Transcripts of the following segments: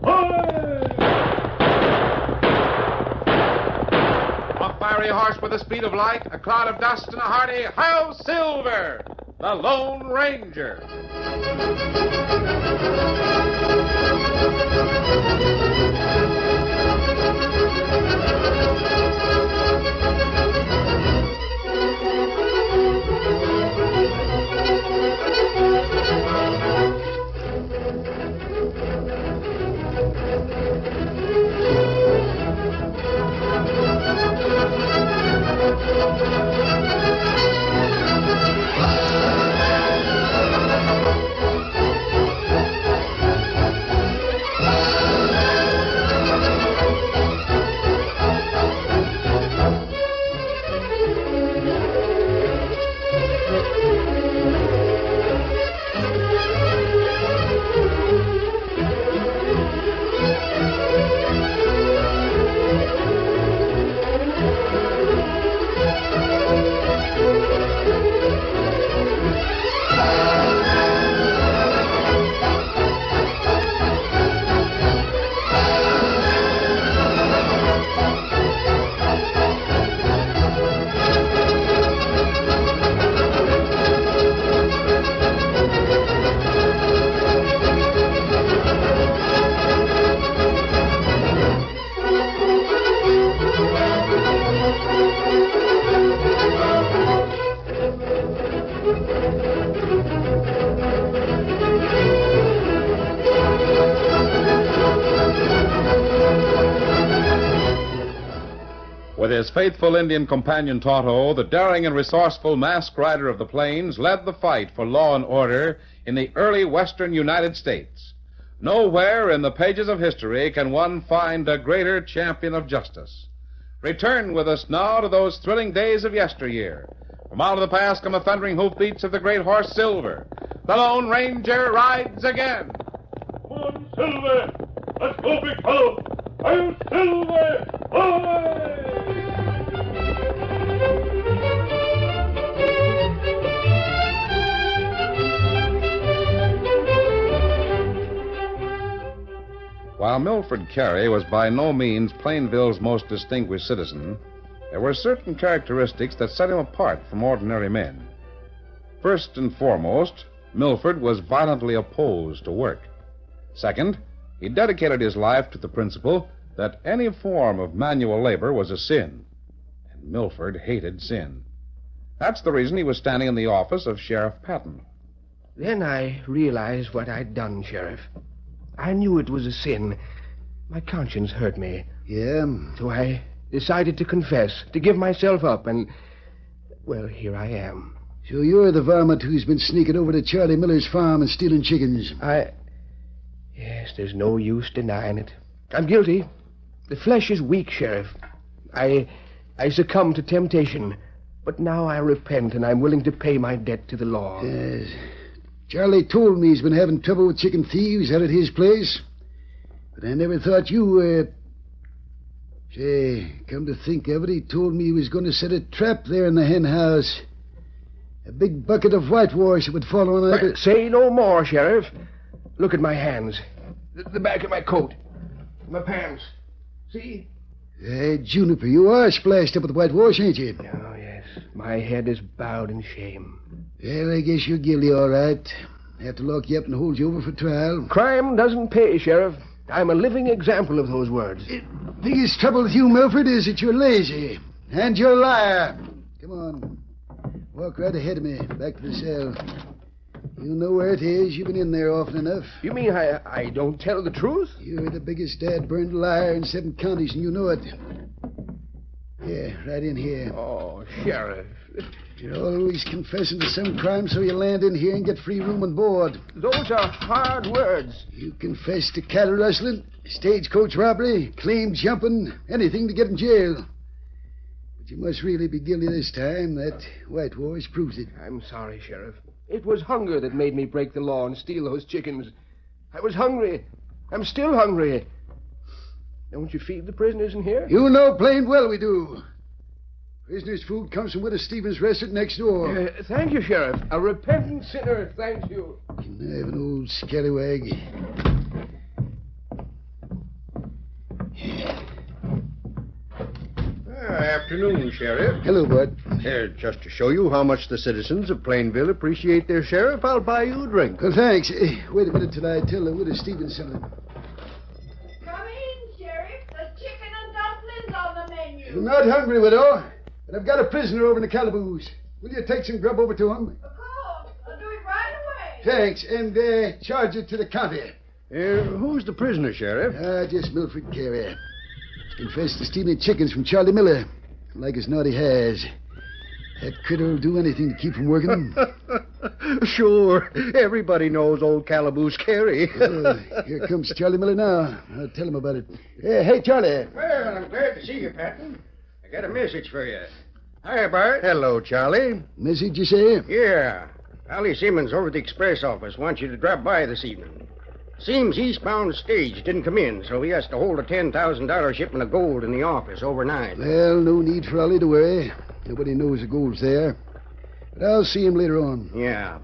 A fiery horse with the speed of light, a cloud of dust, and a hearty "Hail Silver!" The Lone Ranger. With his faithful Indian companion Tonto, the daring and resourceful masked rider of the plains led the fight for law and order in the early western United States. Nowhere in the pages of history can one find a greater champion of justice. Return with us now to those thrilling days of yesteryear. From out of the past come the thundering hoofbeats of the great horse Silver. The Lone Ranger rides again. Come on, Silver! Let's go, big fellow! Hail Silver! Away! While Milford Carey was by no means Plainville's most distinguished citizen, there were certain characteristics that set him apart from ordinary men. First and foremost, Milford was violently opposed to work. Second, he dedicated his life to the principle that any form of manual labor was a sin, and Milford hated sin. That's the reason he was standing in the office of Sheriff Patton. Then I realized what I'd done, Sheriff. I knew it was a sin. My conscience hurt me. Yeah? So I decided to confess, to give myself up, and, well, here I am. So you're the varmint who's been sneaking over to Charlie Miller's farm and stealing chickens? Yes, there's no use denying it. I'm guilty. The flesh is weak, Sheriff. I succumbed to temptation. But now I repent, and I'm willing to pay my debt to the law. Yes. Charlie told me he's been having trouble with chicken thieves out at his place. But I never thought you were... Say, come to think of it, he told me he was going to set a trap there in the hen house. A big bucket of whitewash that would fall on that... Say no more, Sheriff. Look at my hands. The back of my coat. My pants. See? Juniper, you are splashed up with whitewash, ain't you? Oh, yes. My head is bowed in shame. Well, I guess you're guilty, all right. Have to lock you up and hold you over for trial. Crime doesn't pay, Sheriff. I'm a living example of those words. The biggest trouble with you, Milford, is that you're lazy. And you're a liar. Come on. Walk right ahead of me, back to the cell. You know where it is. You've been in there often enough. You mean I don't tell the truth? You're the biggest dad-burned liar in 7 counties, and you know it. Yeah, right in here. Oh, Sheriff. You're always confessing to some crime, so you land in here and get free room and board. Those are hard words. You confess to cattle rustling, stagecoach robbery, claim jumping, anything to get in jail. But you must really be guilty this time. That whitewash proves it. I'm sorry, Sheriff. It was hunger that made me break the law and steal those chickens. I was hungry. I'm still hungry. Don't you feed the prisoners in here? You know plain well we do. Prisoners' food comes from Widow Stevens' restaurant next door. Thank you, Sheriff. A repentant sinner thanks you. Conniving old scallywag. afternoon, Sheriff. Hello, Bud. Just to show you how much the citizens of Plainville appreciate their sheriff, I'll buy you a drink. Well, thanks. Wait a minute till I tell the widow Stevens something. Come in, Sheriff. The chicken and dumplings on the menu. I'm not hungry, widow, but I've got a prisoner over in the calaboose. Will you take some grub over to him? Of course. I'll do it right away. Thanks, and charge it to the county. Who's the prisoner, Sheriff? Just Milford Carey. Confessed to stealing chickens from Charlie Miller. Like as not he has. That critter will do anything to keep from working. Sure. Everybody knows old Calaboose Carey. Here comes Charlie Miller now. I'll tell him about it. Hey, Charlie. Well, I'm glad to see you, Patton. I got a message for you. Hi, Bart. Hello, Charlie. Message, you say? Yeah. Ollie Simmons over at the express office wants you to drop by this evening. Seems eastbound stage didn't come in, so he has to hold a $10,000 shipment of gold in the office overnight. Well, no need for Ollie to worry. Nobody knows the gold's there. But I'll see him later on. Yeah.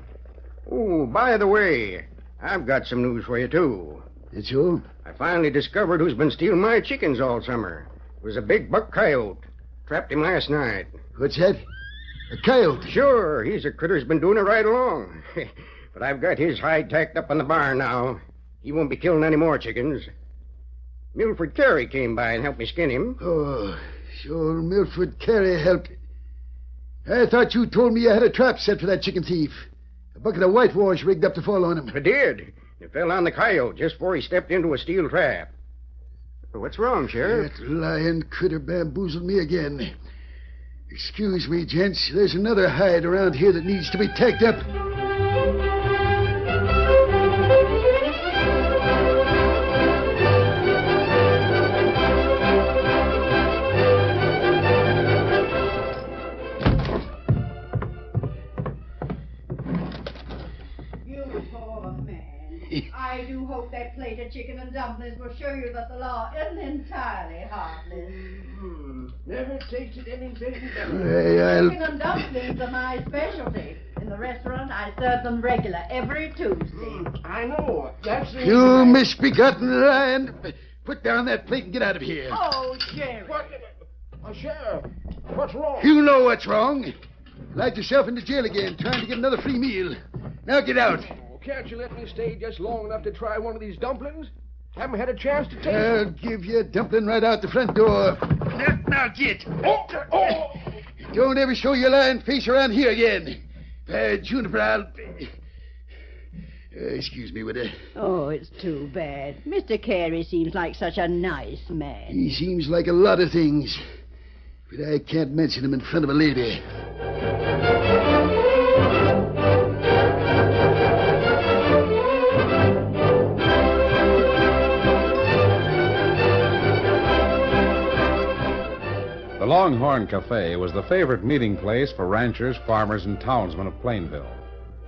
Oh, by the way, I've got some news for you, too. That's all? I finally discovered who's been stealing my chickens all summer. It was a big buck coyote. Trapped him last night. What's that? A coyote? Sure, he's a critter's been doing it right along. But I've got his hide tacked up in the barn now. He won't be killing any more chickens. Milford Carey came by and helped me skin him. Oh, sure, Milford Carey helped. I thought you told me you had a trap set for that chicken thief. A bucket of whitewash rigged up to fall on him. I did. It fell on the coyote just before he stepped into a steel trap. What's wrong, Sheriff? That lying critter bamboozled me again. Excuse me, gents. There's another hide around here that needs to be tacked up. I do hope that plate of chicken and dumplings will show you that the law isn't entirely heartless. Never tasted anything better. Hey, Chicken and dumplings are my specialty. In the restaurant, I serve them regular every Tuesday. I know. That's the You reason I- misbegotten lion. Put down that plate and get out of here. Oh, Sheriff. What? Sheriff, what's wrong? You know what's wrong. Locked yourself into jail again, trying to get another free meal. Now get out. Can't you let me stay just long enough to try one of these dumplings? Haven't had a chance to taste I'll them. give you a dumpling right out the front door. Now get. Don't ever show your lying face around here again. Juniper, I'll... excuse me, widow. Oh, it's too bad. Mr. Carey seems like such a nice man. He seems like a lot of things. But I can't mention him in front of a lady. The Longhorn Cafe was the favorite meeting place for ranchers, farmers, and townsmen of Plainville.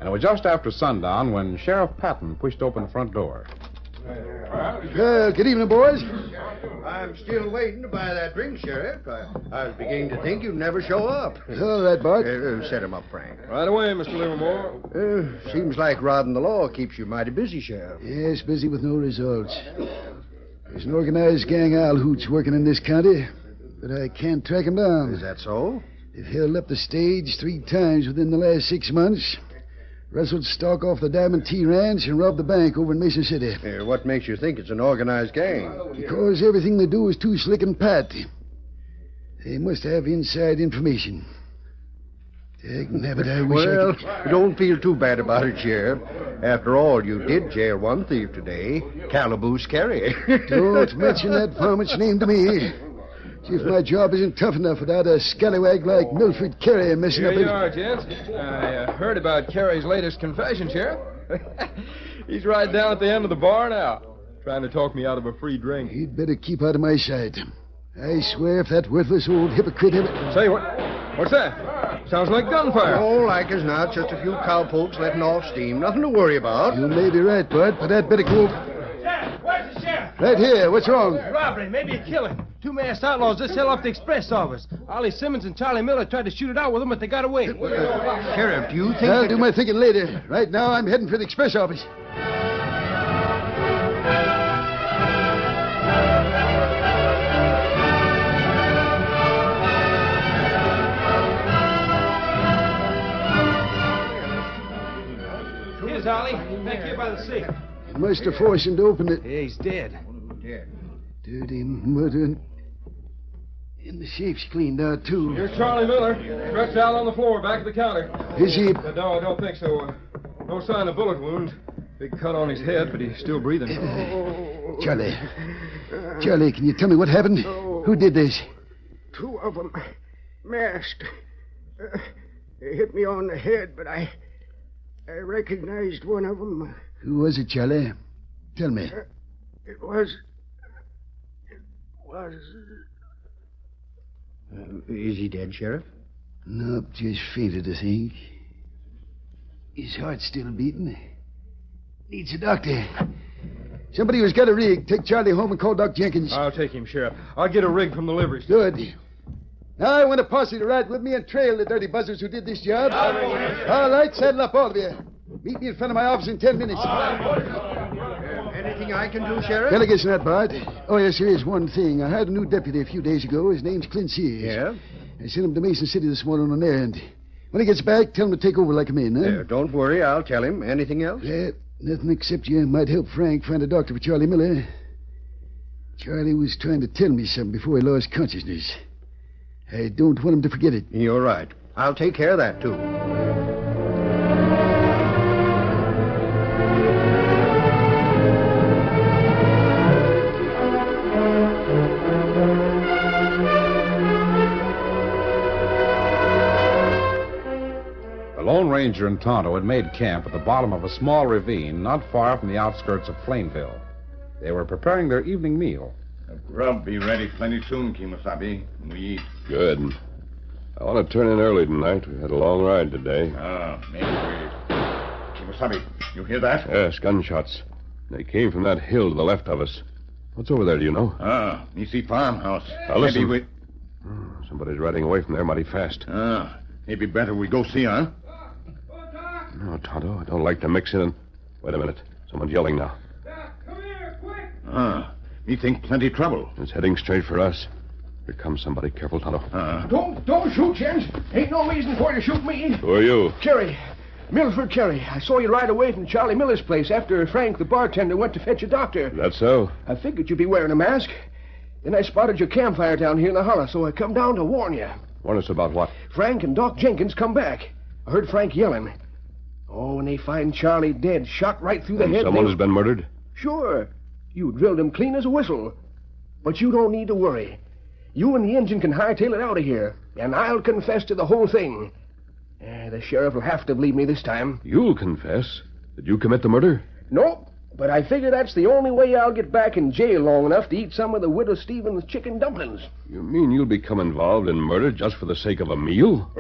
And it was just after sundown when Sheriff Patton pushed open the front door. Good evening, boys. I'm still waiting to buy that drink, Sheriff. I was beginning to think you'd never show up. All right, Bart. Set him up, Frank. Right away, Mr. Livermore. Seems like rodding the law keeps you mighty busy, Sheriff. Yes, busy with no results. There's an organized gang of Alhoots working in this county, but I can't track 'em down. Is that so? They've held up the stage 3 times within the last 6 months. Rustled stock off the Diamond Tea Ranch and robbed the bank over in Mason City. What makes you think it's an organized gang? Because everything they do is too slick and pat. They must have inside information. Dagnabbit, I wish Well, I could... don't feel too bad about it, Sheriff. After all, you did jail one thief today, Calaboose Carey. Don't mention that varmint's name to me. See if my job isn't tough enough without a scallywag like Milford Carey messing Here up you it. are, gents. I heard about Carey's latest confession, Sheriff. He's right down at the end of the bar now, trying to talk me out of a free drink. He'd better keep out of my sight. I swear if that worthless old hypocrite ever... Say, what's that? Sounds like gunfire. Oh, like as not, just a few cowpokes letting off steam. Nothing to worry about. You may be right, Bud, but I'd better go... Sheriff, where's the sheriff? Right here. What's wrong? Robbery, maybe a killing. 2 masked outlaws just held off the express office. Ollie Simmons and Charlie Miller tried to shoot it out with them, but they got away. Sheriff, do you think... I'll do my thinking later. Right now, I'm heading for the express office. Must have forced him to open it. Yeah, he's dead. Dirty murder. And the safe's cleaned out, too. Here's Charlie Miller, stretched out on the floor back of the counter. Is he? No, I don't think so. No sign of bullet wound. Big cut on his head, but he's still breathing. Charlie. Charlie, can you tell me what happened? Who did this? 2 of them. Masked. They hit me on the head, but I recognized one of them. Who was it, Charlie? Tell me. It was... Is he dead, Sheriff? Nope, just fainted, I think. His heart's still beating. Needs a doctor. Somebody who's got a rig, take Charlie home and call Doc Jenkins. I'll take him, Sheriff. I'll get a rig from the livery store. Good. Now I want a posse to ride with me and trail the dirty buzzers who did this job. All right, saddle up, all of you. Meet me in front of my office in 10 minutes. Anything I can do, Sheriff? Delegate's not, Bart. Oh, yes, there is one thing. I hired a new deputy a few days ago. His name's Clint Sears. Yeah? I sent him to Mason City this morning on an errand. When he gets back, tell him to take over like a man, huh? Don't worry, I'll tell him. Anything else? Nothing except you might help Frank find a doctor for Charlie Miller. Charlie was trying to tell me something before he lost consciousness. I don't want him to forget it. You're right. I'll take care of that, too. The Lone Ranger and Tonto had made camp at the bottom of a small ravine not far from the outskirts of Plainville. They were preparing their evening meal. The grub be ready plenty soon, Kimasabi. We eat. Good. I want to turn in early tonight. We had a long ride today. Maybe we... Kimasabi, you hear that? Yes, gunshots. They came from that hill to the left of us. What's over there, do you know? Me see farmhouse. Now, listen. Maybe Somebody's riding away from there mighty fast. maybe better we go see, huh? No, Tonto, I don't like to mix in. Wait a minute. Someone's yelling now. Come here, quick! Me think plenty trouble. It's heading straight for us. Here comes somebody. Careful, Tonto. Don't shoot, gents. Ain't no reason for you to shoot me. Who are you? Carey. Milford Carey. I saw you ride away from Charlie Miller's place after Frank, the bartender, went to fetch a doctor. That so? I figured you'd be wearing a mask. Then I spotted your campfire down here in the hollow, so I come down to warn you. Warn us about what? Frank and Doc Jenkins come back. I heard Frank yelling. Oh, when they find Charlie dead, shot right through the head... Someone has been murdered? Sure. You drilled him clean as a whistle. But you don't need to worry. You and the engine can hightail it out of here, and I'll confess to the whole thing. The sheriff will have to believe me this time. You'll confess? Did you commit the murder? Nope, but I figure that's the only way I'll get back in jail long enough to eat some of the Widow Stevens' chicken dumplings. You mean you'll become involved in murder just for the sake of a meal?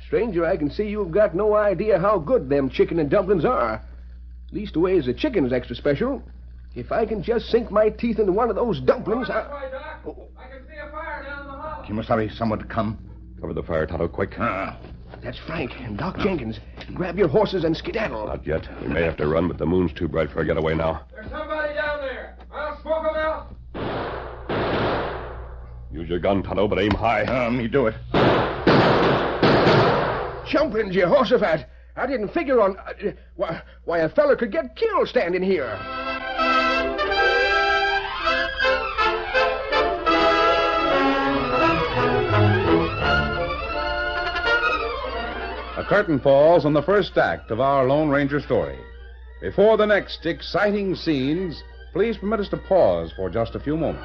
Stranger, I can see you've got no idea how good them chicken and dumplings are. Leastways, the chicken's extra special. If I can just sink my teeth into one of those dumplings, That's right, Doc. I can see a fire down in the hollow. Kimasabi, someone to come. Cover the fire, Tonto, quick. That's Frank and Doc Jenkins. Grab your horses and skedaddle. Not yet. We may have to run, but the moon's too bright for a getaway now. There's somebody down there. I'll smoke him out. Use your gun, Tonto, but aim high. Me do it. Jumping, Jehoshaphat. I didn't figure on... why, a fella could get killed standing here. A curtain falls on the first act of our Lone Ranger story. Before the next exciting scenes, please permit us to pause for just a few moments.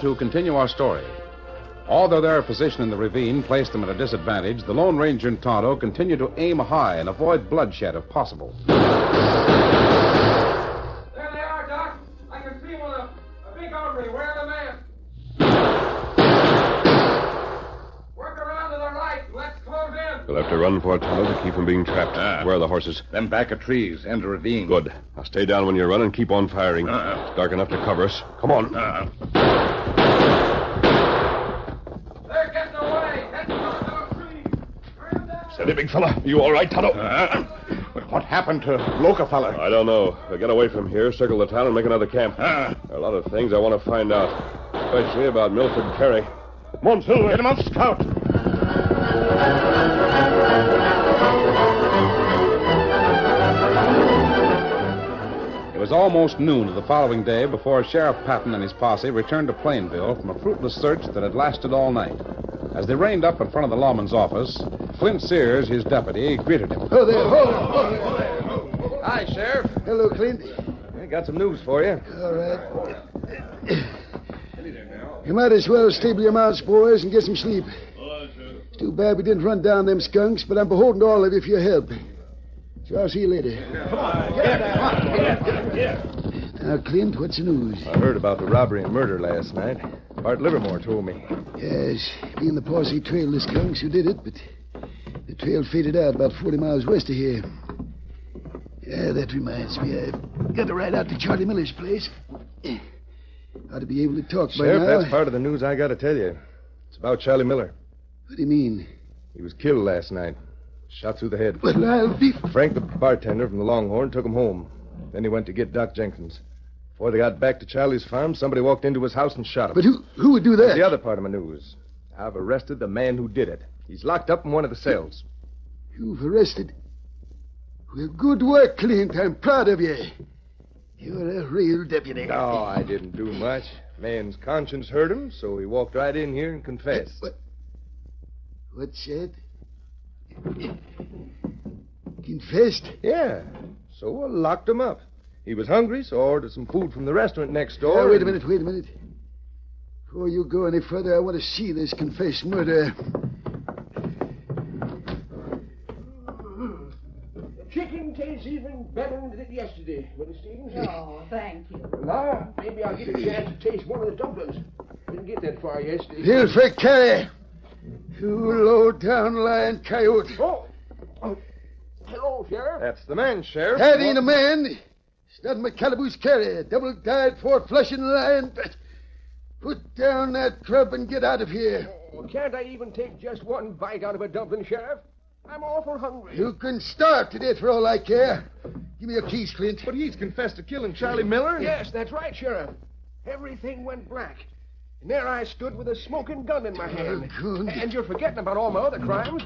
to continue our story. Although their position in the ravine placed them at a disadvantage, the Lone Ranger and Tonto continued to aim high and avoid bloodshed if possible. There they are, Doc. I can see one, a big hombre wearing a mask. Work around to the right. Let's close in. We'll have to run for it, Tonto, to keep from being trapped. Where are the horses? Them back of trees, end of ravine. Good. Now stay down when you run and keep on firing. It's dark enough to cover us. Come on. They're getting away. Heading towards those trees. Bring them down. Steady, big fella. You all right, Tonto? But what happened to Loca fella? I don't know. We'll get away from here, circle the town, and make another camp. There are a lot of things I want to find out, especially about Milford Carey. Come on, Silver. Get him out, Scout. It was almost noon of the following day before Sheriff Patton and his posse returned to Plainville from a fruitless search that had lasted all night. As they reined up in front of the lawman's office, Flint Sears, his deputy, greeted him. Oh, there. Hi, Sheriff. Hello, Clint. I got some news for you. All right. You might as well stable your mounts, boys, and get some sleep. It's too bad we didn't run down them skunks, but I'm beholden to all of you for your help. So I'll see you later. Now, Clint, what's the news? I heard about the robbery and murder last night. Bart Livermore told me. Yes, me and the posse trailed the skunks who did it, but the trail faded out about 40 miles west of here. Yeah, that reminds me. I've got to ride out to Charlie Miller's place. Ought to be able to talk Sheriff, by now. that's part of the news I got to tell you. It's about Charlie Miller. What do you mean? He was killed last night. Shot through the head. Well, I'll be... Frank, the bartender from the Longhorn, took him home. Then he went to get Doc Jenkins. Before they got back to Charlie's farm, somebody walked into his house and shot him. But who would do that? That's the other part of my news. I've arrested the man who did it. He's locked up in one of the cells. You've arrested... Well, good work, Clint. I'm proud of you. You're a real deputy. No, I didn't do much. Man's conscience hurt him, so he walked right in here and confessed. What's that? Confessed? Yeah. So I locked him up. He was hungry, so I ordered some food from the restaurant next door. Now, wait a minute. Before you go any further, I want to see this confessed murder. Chicken tastes even better than it did yesterday, Mr. Stevens. Oh, thank you. Now, maybe I'll get a chance to taste one of the dumplings. Didn't get that far yesterday. Milford Carey. You low-down lying coyote. Oh, hello, Sheriff. That's the man, Sheriff. That ain't a man. It's not McCalaboose Carey, double-dyed, four-flushing lion. Put down that club and get out of here. Oh, can't I even take just one bite out of a dumpling, Sheriff? I'm awful hungry. You can starve to death for all I care. Give me your keys, Clint. But he's confessed to killing Charlie Miller. Yes, that's right, Sheriff. Everything went black. And there I stood with a smoking gun in my hand. Gun? And you're forgetting about all my other crimes.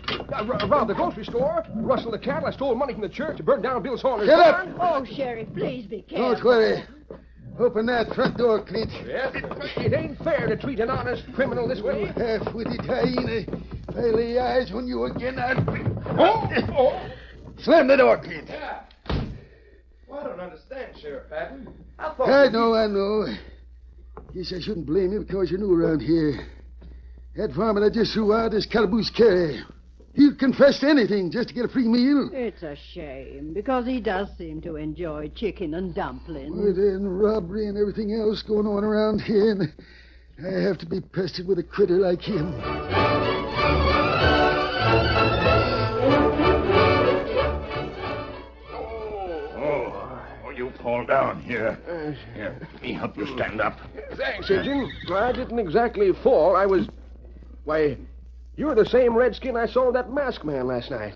Robbed the grocery store, rustled the cattle, I stole money from the church, burned down Bill Saunders' Get up! barn. Oh, Sheriff, please be careful. Don't worry. Open that front door, Clint. Yes. It ain't fair to treat an honest criminal this way. Half-witted hyena. If I lay eyes on you again, I'll... Oh! Slam the door, Clint. Yeah. Well, I don't understand, Sheriff Patton. I know. Guess I shouldn't blame you because you're new around here. That varmint I just threw out is Calaboose Carey. He'll confess to anything just to get a free meal. It's a shame, because he does seem to enjoy chicken and dumplings. Murder and robbery and everything else going on around here, and I have to be pestered with a critter like him. Oh, you fall down here. Here, let me help you stand up. Thanks, Surgeon. I didn't exactly fall. I was... Why, you're the same redskin I saw that masked man last night.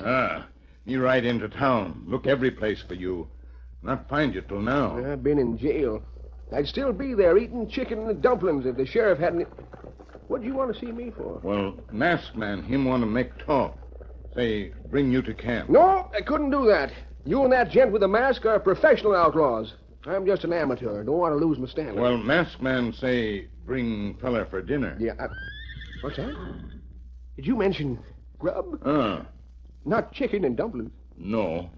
Me ride into town. Look every place for you. Not find you till now. I've been in jail. I'd still be there eating chicken and dumplings if the sheriff hadn't... What'd you want to see me for? Well, masked man, him want to make talk. Say, bring you to camp. No, I couldn't do that. You and that gent with the mask are professional outlaws. I'm just an amateur. Don't want to lose my standing. Well, masked man say, bring fella for dinner. Yeah, what's that? Did you mention grub? Ah. Not chicken and dumplings. No.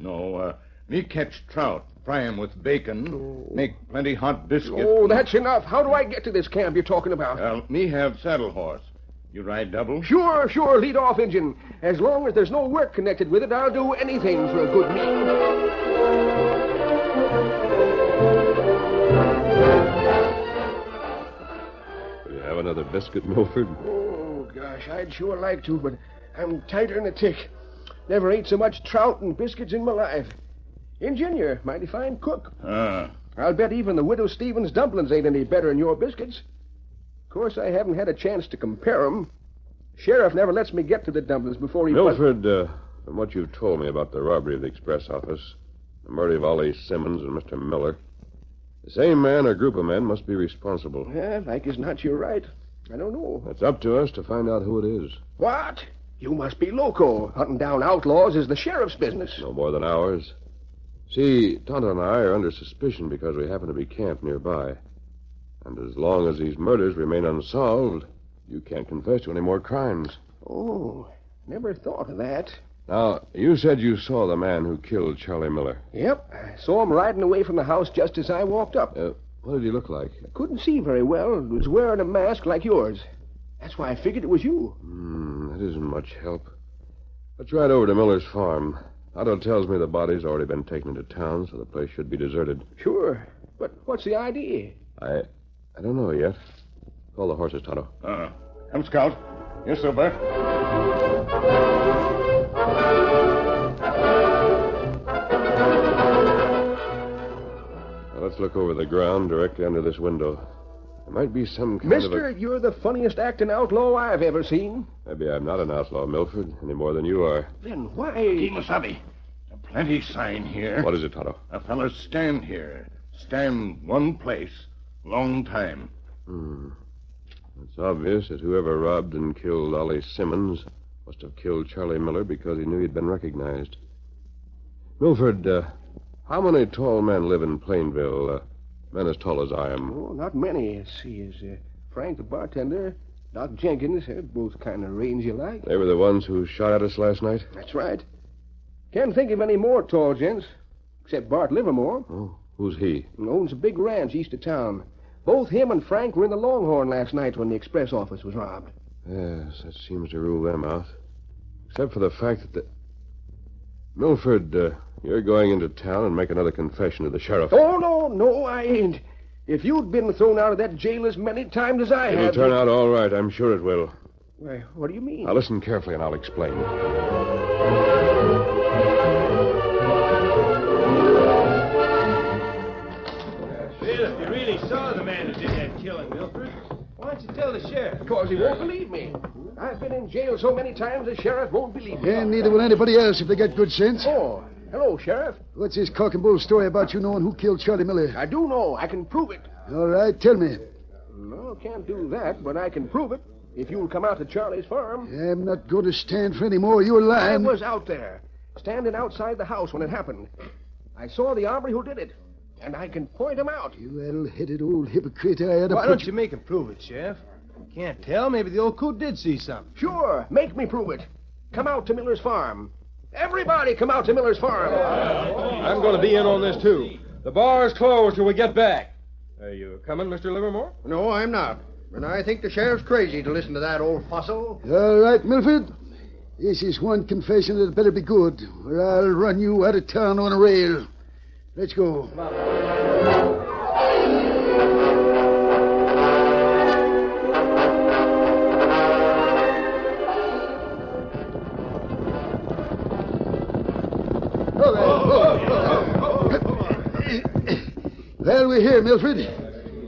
Me catch trout. Fry 'em with bacon. Make plenty hot biscuit. Oh, that's enough. How do I get to this camp you're talking about? Well, me have saddle horse. You ride double? Sure. Lead off, Injun. As long as there's no work connected with it, I'll do anything for a good meal. Will you have another biscuit, Milford? Oh, gosh, I'd sure like to, but I'm tighter than a tick. Never ate so much trout and biscuits in my life. Injun, you're a mighty fine cook. I'll bet even the Widow Stevens' dumplings ain't any better than your biscuits. Of course, I haven't had a chance to compare 'em. Sheriff never lets me get to the dumplings before he... Milford, from what you've told me about the robbery of the express office, the murder of Ollie Simmons and Mr. Miller, the same man or group of men must be responsible. Yeah, like as not, you're right. I don't know. It's up to us to find out who it is. What? You must be loco. Hunting down outlaws is the sheriff's business. No more than ours. See, Tonto and I are under suspicion because we happen to be camped nearby. And as long as these murders remain unsolved, you can't confess to any more crimes. Oh, never thought of that. Now, you said you saw the man who killed Charlie Miller. Yep, I saw him riding away from the house just as I walked up. What did he look like? I couldn't see very well. He was wearing a mask like yours. That's why I figured it was you. That isn't much help. Let's ride over to Miller's farm. Otto tells me the body's already been taken into town, so the place should be deserted. Sure, but what's the idea? I don't know yet. Call the horses, Tonto. Come, Scout. Yes, sir, Bert. Now, let's look over the ground directly under this window. There might be some kind of Mister, you're the funniest acting outlaw I've ever seen. Maybe I'm not an outlaw, Milford, any more than you are. Then why... Kimasabi. Plenty sign here. What is it, Tonto? A feller stand here. Stand one place. Long time. It's obvious that whoever robbed and killed Ollie Simmons must have killed Charlie Miller because he knew he'd been recognized. Milford, how many tall men live in Plainville? Men as tall as I am. Oh, not many. Let's see. There's Frank the bartender, Doc Jenkins. They're both kind of rangy like. They were the ones who shot at us last night? That's right. Can't think of any more tall gents, except Bart Livermore. Oh, who's he? He owns a big ranch east of town. Both him and Frank were in the Longhorn last night when the express office was robbed. Yes, that seems to rule them out. Except for the fact that Milford, you're going into town and make another confession to the sheriff. Oh, no, I ain't. If you'd been thrown out of that jail as many times as I have... It'll turn out all right, I'm sure it will. Why, what do you mean? Now, listen carefully and I'll explain. Well, if you really saw the man who did that killing, Milford, why don't you tell the sheriff? Because he won't believe me. I've been in jail so many times the sheriff won't believe me. And neither will anybody else if they get good sense. Oh, hello, Sheriff. What's this cock and bull story about you knowing who killed Charlie Miller? I do know. I can prove it. All right, tell me. No, can't do that, but I can prove it. If you'll come out to Charlie's farm. I'm not going to stand for any more. You're lying. I was out there, standing outside the house when it happened. I saw the hombre who did it, and I can point him out. You addle-headed old hypocrite. I had to Why put don't you make him prove it, Sheriff? Can't tell. Maybe the old coot did see something. Sure, make me prove it. Come out to Miller's farm. Everybody come out to Miller's farm. I'm going to be in on this, too. The bar's closed till we get back. Are you coming, Mr. Livermore? No, I'm not. And I think the sheriff's crazy to listen to that old fossil. All right, Milford. This is one confession that better be good, or I'll run you out of town on a rail. Let's go. Well, we're here, Milford.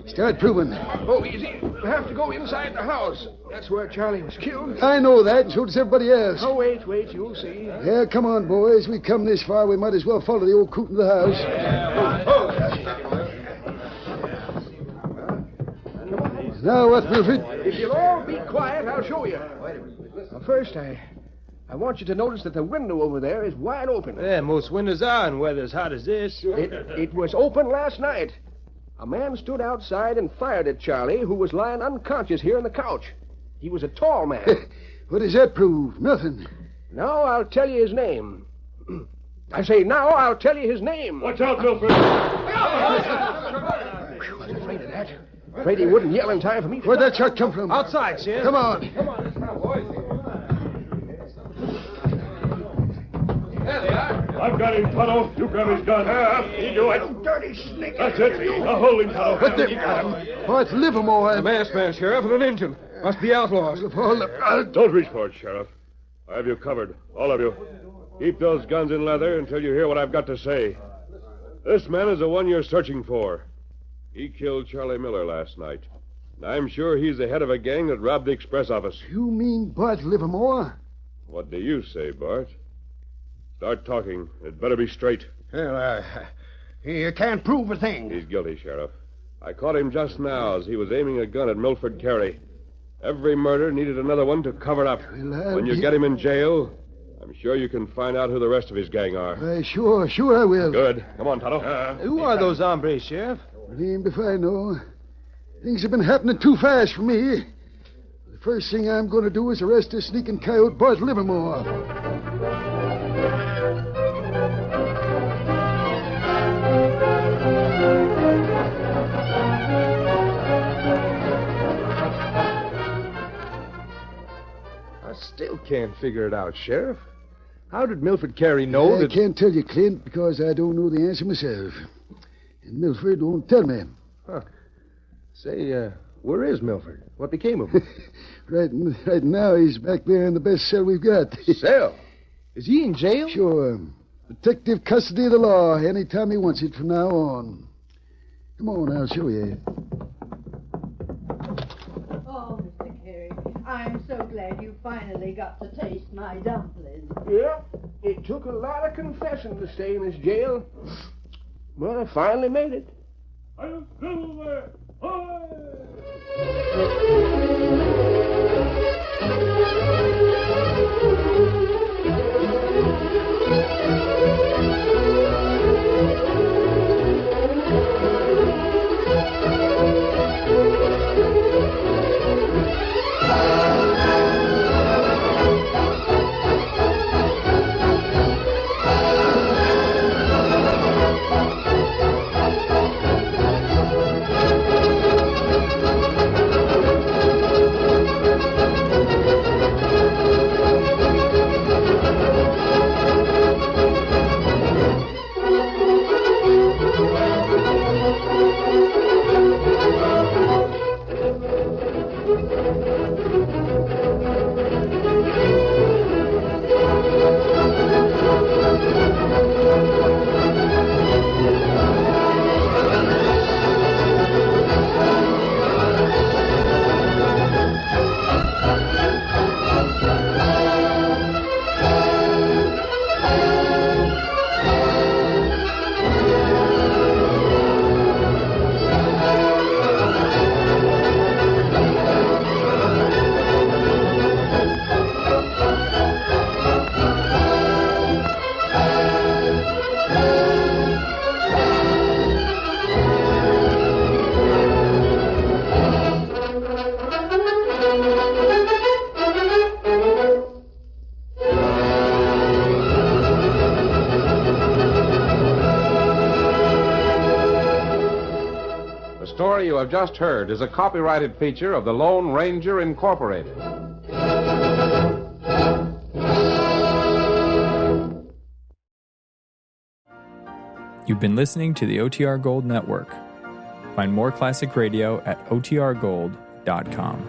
Start proving. Oh, easy. We'll have to go inside the house. That's where Charlie was killed. I know that, and so does everybody else. Oh, wait, you'll see. Yeah, come on, boys. We come this far, we might as well follow the old coot in the house. Now what, Milford? If you'll all be quiet, I'll show you. Well, first, I want you to notice that the window over there is wide open. Yeah, most windows are in weather as hot as this. It was open last night. A man stood outside and fired at Charlie, who was lying unconscious here on the couch. He was a tall man. What does that prove? Nothing. Now I'll tell you his name. I say, now I'll tell you his name. Watch out, Milford. I was afraid of that. Afraid he wouldn't yell in time for me to... Where'd that shot come from? Outside, Sheriff. Come on. Come on, let's go, boys. There they are. I've got him, Tonto. You grab his gun. You do it. Dirty snake. That's it. Now hold him, Tonto. But you got him. Bart Livermore. A masked man, Sheriff, and an Injun. Must be outlaws. Don't reach for it, Sheriff. I have you covered, all of you. Keep those guns in leather until you hear what I've got to say. This man is the one you're searching for. He killed Charlie Miller last night. And I'm sure he's the head of a gang that robbed the express office. You mean Bart Livermore? What do you say, Bart? Start talking. It better be straight. Well, he can't prove a thing. He's guilty, Sheriff. I caught him just now as he was aiming a gun at Milford Carey. Every murder needed another one to cover it up. Well, when you get him in jail, I'm sure you can find out who the rest of his gang are. Sure I will. Good. Come on, Tonto. Who are those hombres, Sheriff? Named if I know. Things have been happening too fast for me. The first thing I'm going to do is arrest this sneaking coyote Bart Livermore. I still can't figure it out, Sheriff. How did Milford Carey know I can't tell you, Clint, because I don't know the answer myself. And Milford won't tell me. Huh. Say, where is Milford? What became of him? Right now, he's back there in the best cell we've got. Cell? Is he in jail? Sure. Protective custody of the law anytime he wants it from now on. Come on, I'll show you. Oh, Mr. Carey, I'm so glad you finally got to taste my dumplings. Yeah, it took a lot of confessing to stay in this jail. Well, I finally made it. I'm Silver. The story you have just heard is a copyrighted feature of the Lone Ranger Incorporated. You've been listening to the OTR Gold Network. Find more classic radio at otrgold.com.